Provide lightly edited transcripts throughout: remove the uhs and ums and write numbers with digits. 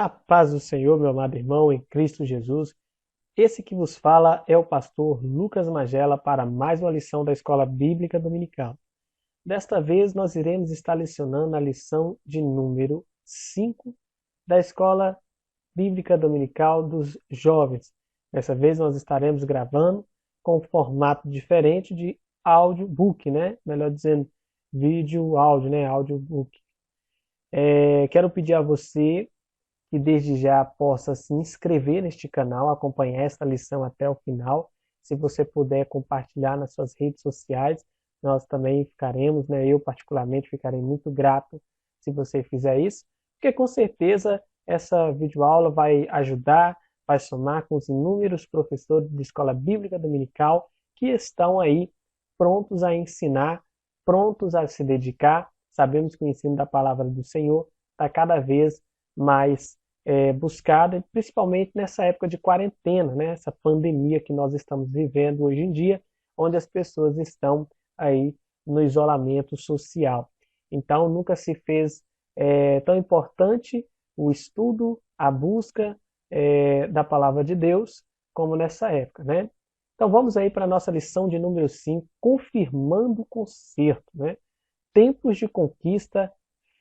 A paz do Senhor, meu amado irmão, em Cristo Jesus. Esse que vos fala é o pastor Lucas Magela para mais uma lição da Escola Bíblica Dominical. Desta vez nós iremos estar lecionando a lição de número 5 da Escola Bíblica Dominical dos Jovens. Dessa vez nós estaremos gravando com um formato diferente de audiobook, né? Melhor dizendo, vídeo, áudio, né? Audiobook. Quero pedir a você que desde já possa se inscrever neste canal, acompanhar esta lição até o final. Se você puder compartilhar nas suas redes sociais, nós também ficaremos, né? Eu particularmente ficarei muito grato se você fizer isso, porque com certeza essa videoaula vai ajudar, vai somar com os inúmeros professores de escola bíblica dominical que estão aí prontos a ensinar, prontos a se dedicar. Sabemos que o ensino da palavra do Senhor está cada vez mais buscada, principalmente nessa época de quarentena, né? Essa pandemia que nós estamos vivendo hoje em dia, onde as pessoas estão aí no isolamento social. Então, nunca se fez tão importante o estudo, a busca da palavra de Deus, como nessa época, né? Então, vamos aí para a nossa lição de número 5, confirmando o concerto, né? Tempos de conquista,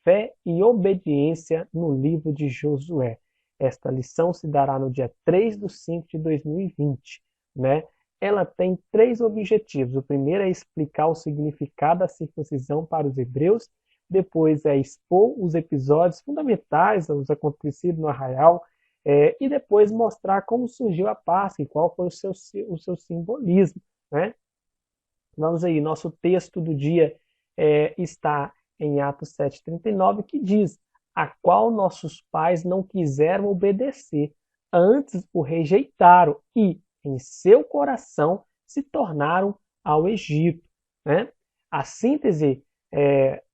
fé e obediência no livro de Josué. Esta lição se dará no dia 3/5 de 2020, né? Ela tem 3 objetivos. O primeiro é explicar o significado da circuncisão para os hebreus, depois é expor os episódios fundamentais, os acontecidos no arraial, e depois mostrar como surgiu a Páscoa e qual foi o seu simbolismo, né? Vamos aí, nosso texto do dia está em Atos 7,39, que diz: a qual nossos pais não quiseram obedecer, antes o rejeitaram e, em seu coração, se tornaram ao Egito. Né? A síntese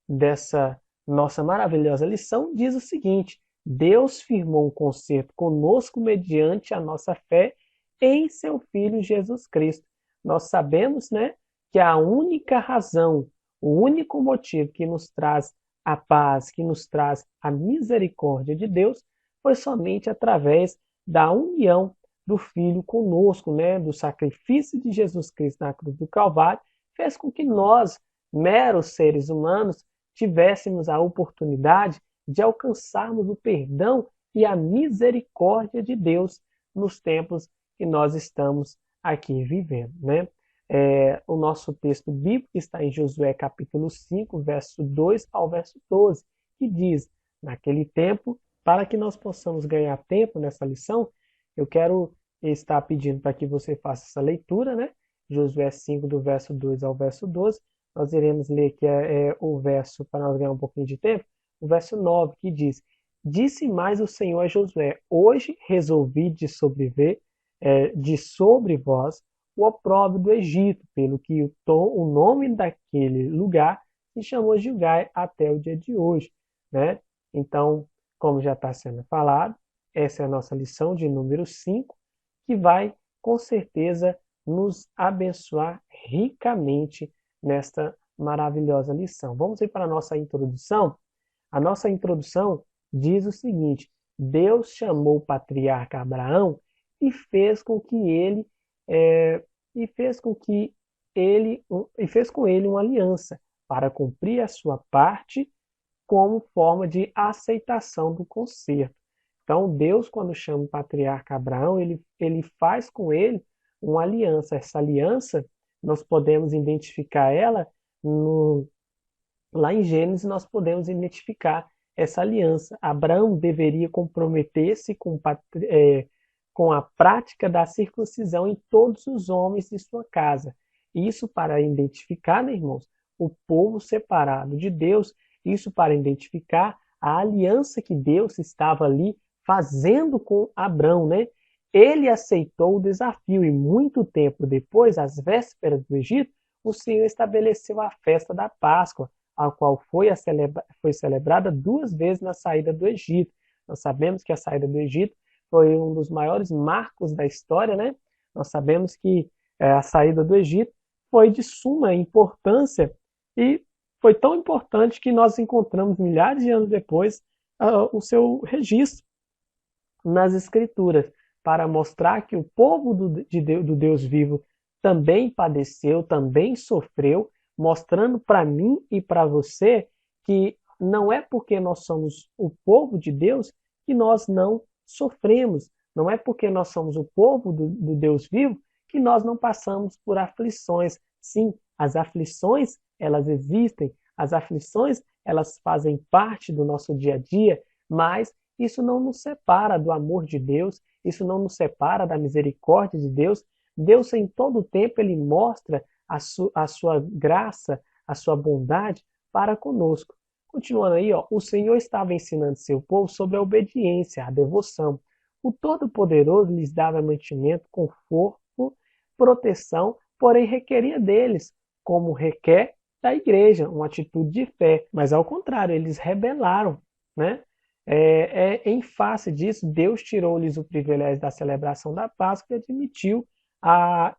dessa nossa maravilhosa lição diz o seguinte: Deus firmou um concerto conosco mediante a nossa fé em seu Filho Jesus Cristo. Nós sabemos, né, que a única razão, o único motivo que nos traz a paz, que nos traz a misericórdia de Deus, foi somente através da união do Filho conosco, né? Do sacrifício de Jesus Cristo na cruz do Calvário, fez com que nós, meros seres humanos, tivéssemos a oportunidade de alcançarmos o perdão e a misericórdia de Deus nos tempos que nós estamos aqui vivendo, né? O nosso texto bíblico está em Josué capítulo 5, verso 2 ao verso 12, que diz: naquele tempo, para que nós possamos ganhar tempo nessa lição, eu quero estar pedindo para que você faça essa leitura, né? Josué 5, do verso 2 ao verso 12. Nós iremos ler aqui o verso, para nós ganhar um pouquinho de tempo, o verso 9, que diz: disse mais o Senhor a Josué: hoje resolvi de sobre vós o opróbrio do Egito, pelo que o nome daquele lugar se chamou Gilgal até o dia de hoje, né? Então, como já está sendo falado, essa é a nossa lição de número 5, que vai, com certeza, nos abençoar ricamente nesta maravilhosa lição. Vamos ir para a nossa introdução? A nossa introdução diz o seguinte: Deus chamou o patriarca Abraão e fez com ele uma aliança para cumprir a sua parte como forma de aceitação do concerto. Então, Deus, quando chama o patriarca Abraão, ele faz com ele uma aliança. Essa aliança, nós podemos identificar ela lá em Gênesis, nós podemos identificar essa aliança. Abraão deveria comprometer-se com a prática da circuncisão em todos os homens de sua casa. Isso para identificar, né, irmãos, o povo separado de Deus, isso para identificar a aliança que Deus estava ali fazendo com Abrão, né? Ele aceitou o desafio e muito tempo depois, às vésperas do Egito, o Senhor estabeleceu a festa da Páscoa, a qual foi celebrada 2 vezes na saída do Egito. Nós sabemos que a saída do Egito foi um dos maiores marcos da história, né? Nós sabemos que a saída do Egito foi de suma importância e foi tão importante que nós encontramos milhares de anos depois o seu registro nas Escrituras, para mostrar que o povo do Deus vivo também padeceu, também sofreu, mostrando para mim e para você que não é porque nós somos o povo de Deus que nós não sofremos, não é porque nós somos o povo do Deus vivo que nós não passamos por aflições. Sim, as aflições, elas existem, as aflições, elas fazem parte do nosso dia a dia, mas isso não nos separa do amor de Deus, isso não nos separa da misericórdia de Deus. Deus, em todo o tempo, ele mostra a sua graça, a sua bondade para conosco. Continuando aí, ó, o Senhor estava ensinando seu povo sobre a obediência, a devoção. O Todo-Poderoso lhes dava mantimento, conforto, proteção, porém requeria deles, como requer da igreja, uma atitude de fé. Mas ao contrário, eles rebelaram, né? Em face disso, Deus tirou-lhes o privilégio da celebração da Páscoa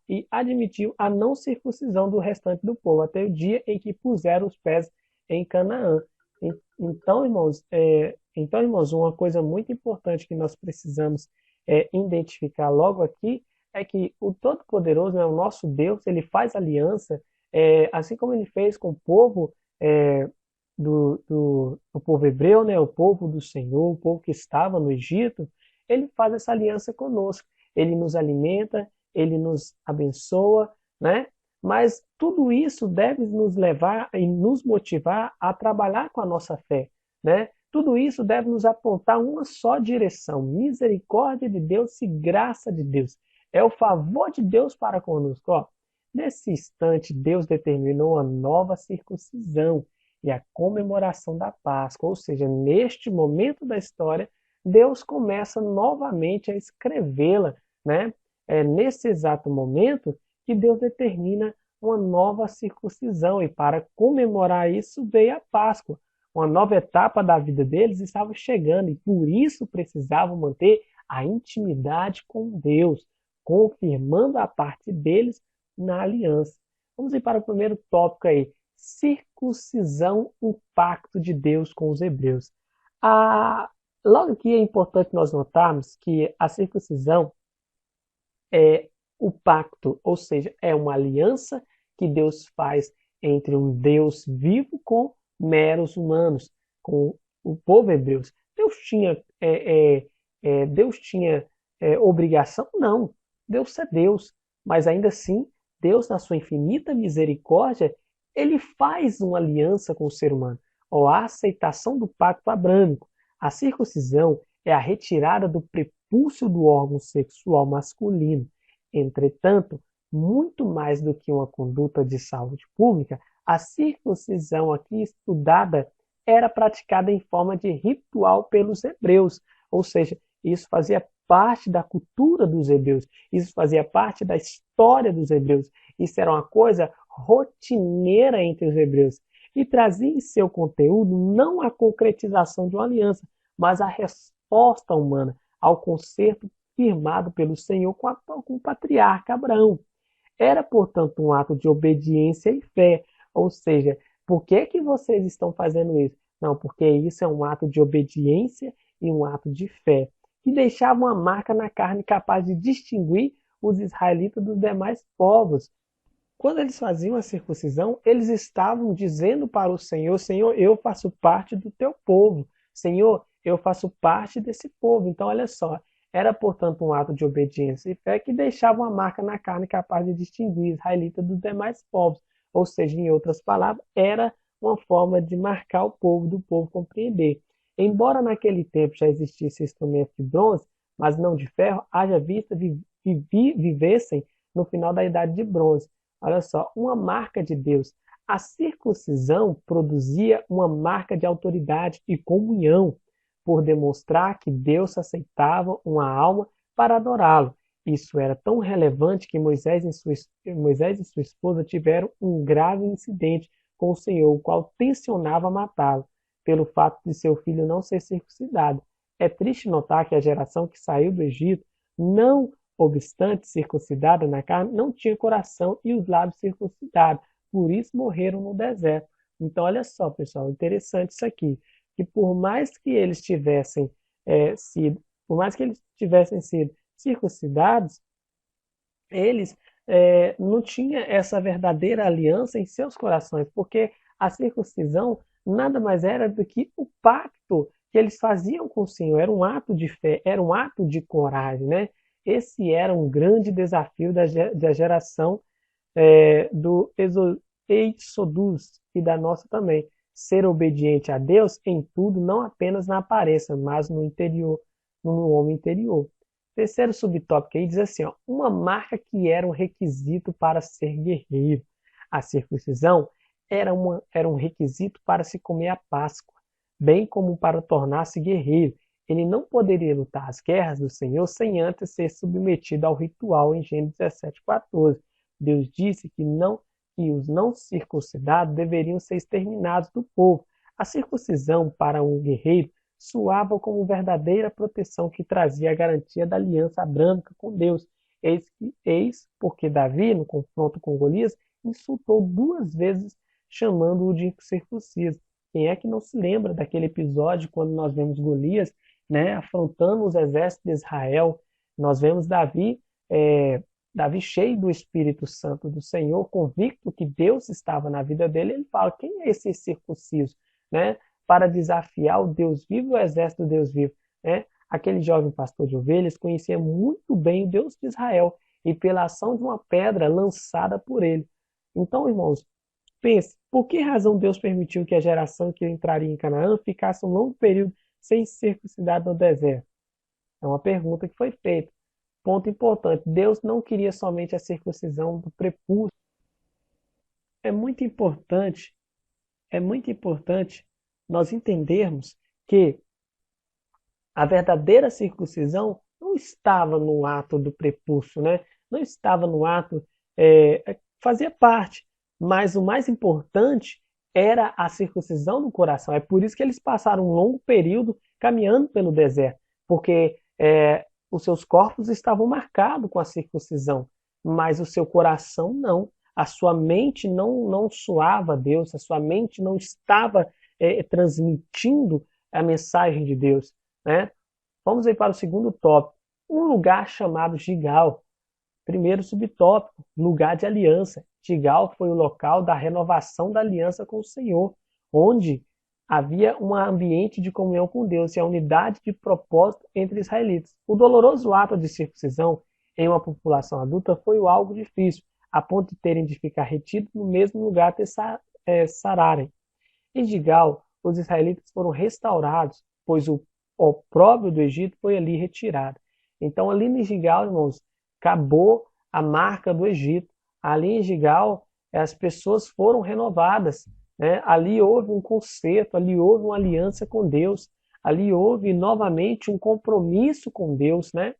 e admitiu a não circuncisão do restante do povo, até o dia em que puseram os pés em Canaã. Então, irmãos, uma coisa muito importante que nós precisamos identificar logo aqui é que o Todo-Poderoso, né, o nosso Deus, ele faz aliança, assim como ele fez com o povo do povo hebreu, né, o povo do Senhor, o povo que estava no Egito, ele faz essa aliança conosco. Ele nos alimenta, ele nos abençoa, né? Mas tudo isso deve nos levar e nos motivar a trabalhar com a nossa fé, né? Tudo isso deve nos apontar uma só direção: misericórdia de Deus e graça de Deus. É o favor de Deus para conosco. Ó, nesse instante, Deus determinou uma nova circuncisão e a comemoração da Páscoa. Ou seja, neste momento da história, Deus começa novamente a escrevê-la, né? É nesse exato momento que Deus determina uma nova circuncisão, e para comemorar isso veio a Páscoa. Uma nova etapa da vida deles estava chegando, e por isso precisavam manter a intimidade com Deus, confirmando a parte deles na aliança. Vamos ir para o primeiro tópico aí: circuncisão, o pacto de Deus com os hebreus. Logo aqui é importante nós notarmos que a circuncisão é o pacto, ou seja, é uma aliança que Deus faz entre um Deus vivo com meros humanos, com o povo hebreu. Deus tinha obrigação? Não. Deus é Deus, mas ainda assim, Deus, na sua infinita misericórdia, ele faz uma aliança com o ser humano, ou a aceitação do pacto abrâmico. A circuncisão é a retirada do prepúcio do órgão sexual masculino. Entretanto, muito mais do que uma conduta de saúde pública, a circuncisão aqui estudada era praticada em forma de ritual pelos hebreus, ou seja, isso fazia parte da cultura dos hebreus, isso fazia parte da história dos hebreus, isso era uma coisa rotineira entre os hebreus, e trazia em seu conteúdo não a concretização de uma aliança, mas a resposta humana ao concerto firmado pelo Senhor com o patriarca Abraão. Era, portanto, um ato de obediência e fé. Ou seja, por que vocês estão fazendo isso? Não, porque isso é um ato de obediência e um ato de fé, que deixava uma marca na carne capaz de distinguir os israelitas dos demais povos. Quando eles faziam a circuncisão, eles estavam dizendo para o Senhor: Senhor, eu faço parte do teu povo. Senhor, eu faço parte desse povo. Então, olha só, era, portanto, um ato de obediência e fé que deixava uma marca na carne capaz de distinguir israelita dos demais povos. Ou seja, em outras palavras, era uma forma de marcar o povo, do povo compreender. Embora naquele tempo já existisse instrumento de bronze, mas não de ferro, haja vista vivessem no final da Idade de Bronze. Olha só, uma marca de Deus. A circuncisão produzia uma marca de autoridade e comunhão, por demonstrar que Deus aceitava uma alma para adorá-lo. Isso era tão relevante que Moisés e sua esposa tiveram um grave incidente com o Senhor, o qual tensionava matá-lo, pelo fato de seu filho não ser circuncidado. É triste notar que a geração que saiu do Egito, não obstante circuncidada na carne, não tinha coração e os lábios circuncidados, por isso morreram no deserto. Então, olha só, pessoal, interessante isso aqui, que por mais que eles tivessem sido por mais que eles tivessem sido circuncidados, eles não tinham essa verdadeira aliança em seus corações, porque a circuncisão nada mais era do que o pacto que eles faziam com o Senhor. Era um ato de fé, era um ato de coragem, né? Esse era um grande desafio da geração do Exodus e da nossa também. Ser obediente a Deus em tudo, não apenas na aparência, mas no interior, no homem interior. Terceiro subtópico aí diz assim, ó, uma marca que era um requisito para ser guerreiro. A circuncisão era um requisito para se comer a Páscoa, bem como para tornar-se guerreiro. Ele não poderia lutar as guerras do Senhor sem antes ser submetido ao ritual em Gênesis 17:14. Deus disse que os não circuncidados deveriam ser exterminados do povo. A circuncisão para um guerreiro soava como verdadeira proteção que trazia a garantia da aliança abrâmica com Deus. Eis porque Davi, no confronto com Golias, insultou 2 vezes, chamando-o de incircunciso. Quem é que não se lembra daquele episódio quando nós vemos Golias, né, afrontando os exércitos de Israel? Nós vemos Davi cheio do Espírito Santo do Senhor, convicto que Deus estava na vida dele. Ele fala, quem é esse circunciso, né, para desafiar o Deus vivo e o exército do Deus vivo, né? Aquele jovem pastor de ovelhas conhecia muito bem o Deus de Israel e pela ação de uma pedra lançada por ele. Então, irmãos, pense, por que razão Deus permitiu que a geração que entraria em Canaã ficasse um longo período sem circuncidado no deserto? É uma pergunta que foi feita. Ponto importante, Deus não queria somente a circuncisão do prepúcio. É muito importante nós entendermos que a verdadeira circuncisão não estava no ato do prepúcio, né? Não estava no ato, fazia parte, mas o mais importante era a circuncisão do coração. É por isso que eles passaram um longo período caminhando pelo deserto, porque os seus corpos estavam marcados com a circuncisão, mas o seu coração não. A sua mente não soava a Deus, a sua mente não estava transmitindo a mensagem de Deus, né? Vamos aí para o segundo tópico. Um lugar chamado Gigal. Primeiro subtópico, lugar de aliança. Gigal foi o local da renovação da aliança com o Senhor, onde havia um ambiente de comunhão com Deus e a unidade de propósito entre israelitas. O doloroso ato de circuncisão em uma população adulta foi algo difícil, a ponto de terem de ficar retidos no mesmo lugar até sararem. Em Gigal, os israelitas foram restaurados, pois o opróbrio do Egito foi ali retirado. Então, ali em Gigal, irmãos, acabou a marca do Egito. Ali em Gigal, as pessoas foram renovadas, né? Ali houve um concerto, ali houve uma aliança com Deus, ali houve novamente um compromisso com Deus, né?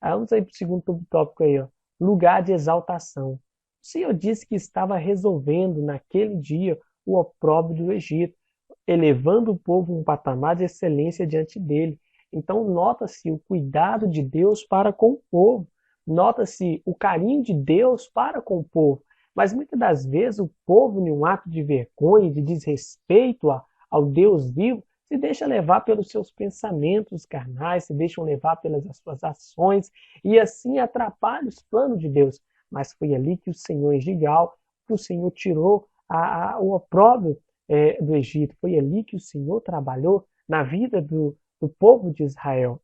Vamos aí para o segundo tópico aí, ó. Lugar de exaltação. O Senhor disse que estava resolvendo naquele dia o opróbrio do Egito, elevando o povo a um patamar de excelência diante dele. Então nota-se o cuidado de Deus para com o povo, nota-se o carinho de Deus para com o povo. Mas muitas das vezes o povo, em um ato de vergonha, de desrespeito ao Deus vivo, se deixa levar pelos seus pensamentos carnais, se deixam levar pelas suas ações e assim atrapalha os planos de Deus. Mas foi ali que o Senhor, em Gigal, que o Senhor tirou o opróbrio do Egito. Foi ali que o Senhor trabalhou na vida do povo de Israel.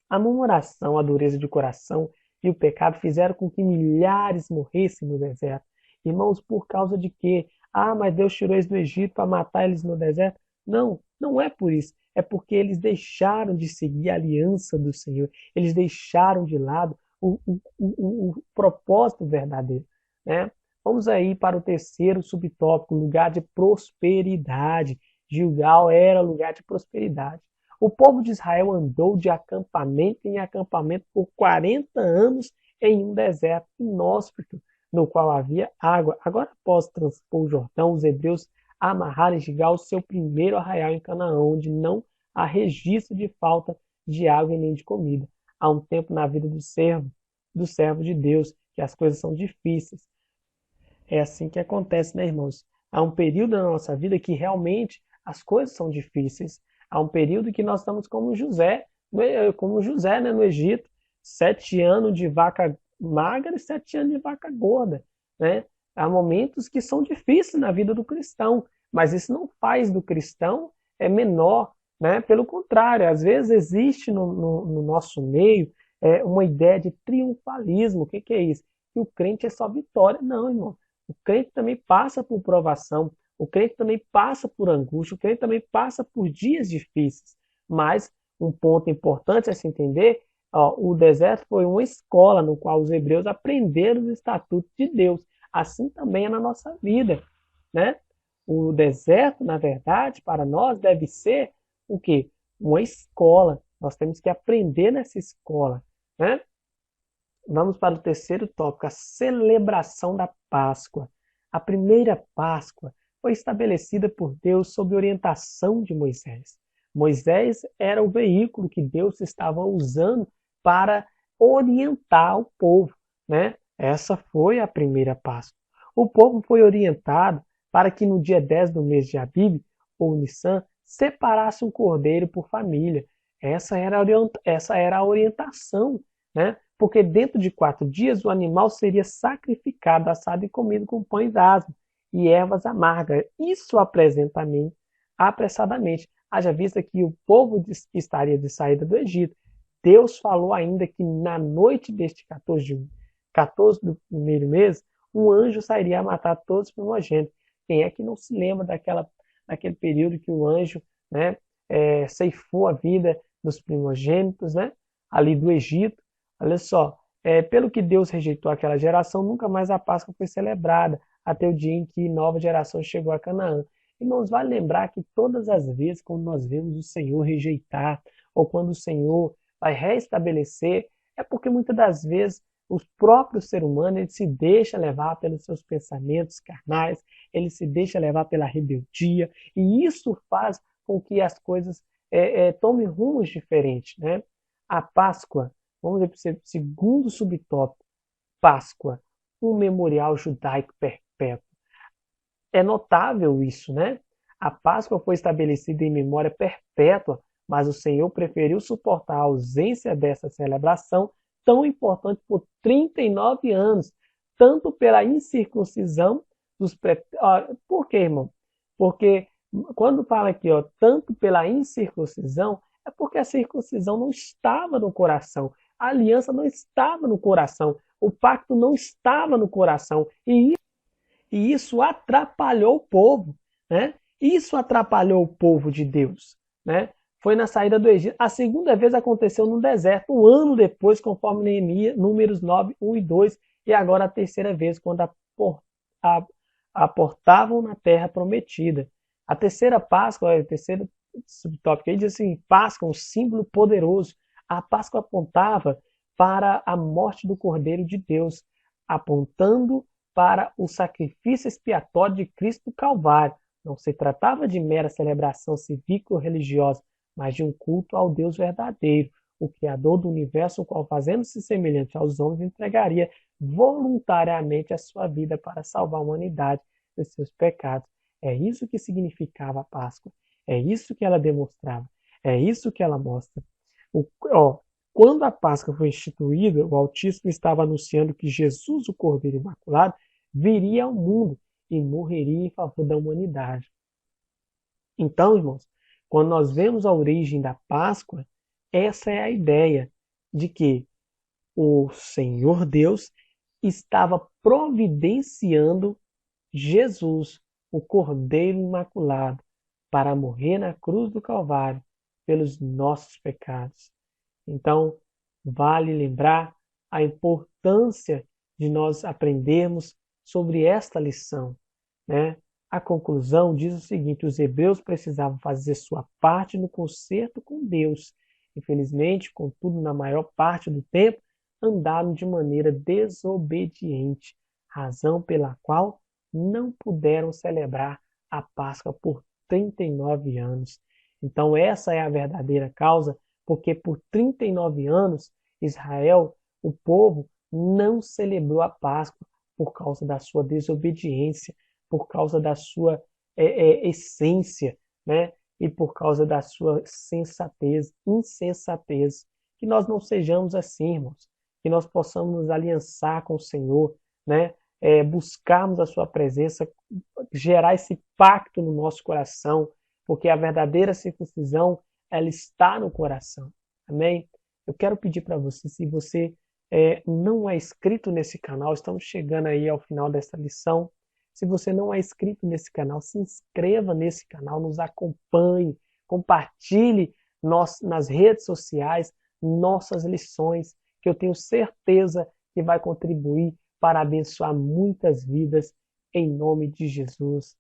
A murmuração, a dureza de coração e o pecado fizeram com que milhares morressem no deserto. Irmãos, por causa de quê? Mas Deus tirou eles do Egito para matar eles no deserto? Não, não é por isso. É porque eles deixaram de seguir a aliança do Senhor. Eles deixaram de lado o propósito verdadeiro, né? Vamos aí para o terceiro subtópico, lugar de prosperidade. Gilgal era lugar de prosperidade. O povo de Israel andou de acampamento em acampamento por 40 anos em um deserto inóspito, no qual havia água. Agora, após transpor o Jordão, os hebreus amarraram em Gilgal o seu primeiro arraial em Canaã, onde não há registro de falta de água e nem de comida. Há um tempo na vida do servo de Deus, que as coisas são difíceis. É assim que acontece, né, irmãos? Há um período na nossa vida que realmente as coisas são difíceis. Há um período que nós estamos como José, como José, né, no Egito, 7 anos de vaca magra e 7 anos de vaca gorda, né? Há momentos que são difíceis na vida do cristão, mas isso não faz do cristão menor, né? Pelo contrário, às vezes existe no nosso meio uma ideia de triunfalismo. O que é isso? Que o crente é só vitória. Não, irmão. O crente também passa por provação, o crente também passa por angústia, o crente também passa por dias difíceis. Mas um ponto importante a se entender, ó, o deserto foi uma escola no qual os hebreus aprenderam os estatutos de Deus. Assim também é na nossa vida, né? O deserto, na verdade, para nós deve ser o quê? Uma escola. Nós temos que aprender nessa escola, né? Vamos para o terceiro tópico, a celebração da Páscoa. A primeira Páscoa foi estabelecida por Deus sob orientação de Moisés. Moisés era o veículo que Deus estava usando para orientar o povo, né? Essa foi a primeira Páscoa. O povo foi orientado para que no dia 10 do mês de Abib, ou Nissan, separasse um cordeiro por família. Essa era a orientação, né? Porque dentro de 4 dias o animal seria sacrificado, assado e comido com pães asmos e ervas amargas. Isso apressadamente. Haja vista que o povo que estaria de saída do Egito. Deus falou ainda que na noite deste 14 do primeiro mês, um anjo sairia a matar todos os primogênitos. Quem é que não se lembra daquele período que o anjo, né, ceifou a vida dos primogênitos, né, ali do Egito? Olha só, pelo que Deus rejeitou aquela geração, nunca mais a Páscoa foi celebrada, até o dia em que nova geração chegou a Canaã. Irmãos, vale lembrar que todas as vezes quando nós vemos o Senhor rejeitar, ou quando o Senhor vai restabelecer, é porque muitas das vezes o próprio ser humano ele se deixa levar pelos seus pensamentos carnais, ele se deixa levar pela rebeldia, e isso faz com que as coisas tomem rumos diferentes, né? A Páscoa, vamos ver para o segundo subtópico, Páscoa, um memorial judaico perpétuo. É notável isso, né? A Páscoa foi estabelecida em memória perpétua, mas o Senhor preferiu suportar a ausência dessa celebração tão importante por 39 anos, tanto pela incircuncisão dos Por quê, irmão? Porque quando fala aqui, ó, tanto pela incircuncisão, é porque a circuncisão não estava no coração, a aliança não estava no coração, o pacto não estava no coração, e isso atrapalhou o povo, né? Isso atrapalhou o povo de Deus, né? Foi na saída do Egito. A segunda vez aconteceu no deserto, um ano depois, conforme Neemias, Números 9, 1 e 2, e agora a terceira vez, quando aportavam na terra prometida. A terceira Páscoa, o terceiro subtópico aí diz assim, Páscoa, um símbolo poderoso. A Páscoa apontava para a morte do Cordeiro de Deus, apontando para o sacrifício expiatório de Cristo do Calvário. Não se tratava de mera celebração cívica ou religiosa, mas de um culto ao Deus verdadeiro, o Criador do universo, o qual, fazendo-se semelhante aos homens, entregaria voluntariamente a sua vida para salvar a humanidade dos seus pecados. É isso que significava a Páscoa. É isso que ela demonstrava. É isso que ela mostra. Quando a Páscoa foi instituída, o Altíssimo estava anunciando que Jesus, o Cordeiro Imaculado, viria ao mundo e morreria em favor da humanidade. Então, irmãos, quando nós vemos a origem da Páscoa, essa é a ideia de que o Senhor Deus estava providenciando Jesus, o Cordeiro Imaculado, para morrer na cruz do Calvário pelos nossos pecados. Então, vale lembrar a importância de nós aprendermos sobre esta lição, né? A conclusão diz o seguinte: os hebreus precisavam fazer sua parte no concerto com Deus. Infelizmente, contudo, na maior parte do tempo, andaram de maneira desobediente, razão pela qual não puderam celebrar a Páscoa por 39 anos. Então, essa é a verdadeira causa, porque por 39 anos, Israel, o povo, não celebrou a Páscoa por causa da sua desobediência, por causa da sua essência, né? e por causa da sua sensatez, insensatez. Que nós não sejamos assim, irmãos. Que nós possamos nos aliançar com o Senhor, né? Buscarmos a sua presença, gerar esse pacto no nosso coração, porque a verdadeira circuncisão, ela está no coração. Amém? Eu quero pedir para você, se você não é inscrito nesse canal, estamos chegando aí ao final dessa lição. Se você não é inscrito nesse canal, se inscreva nesse canal, nos acompanhe, compartilhe nas redes sociais nossas lições, que eu tenho certeza que vai contribuir para abençoar muitas vidas, em nome de Jesus.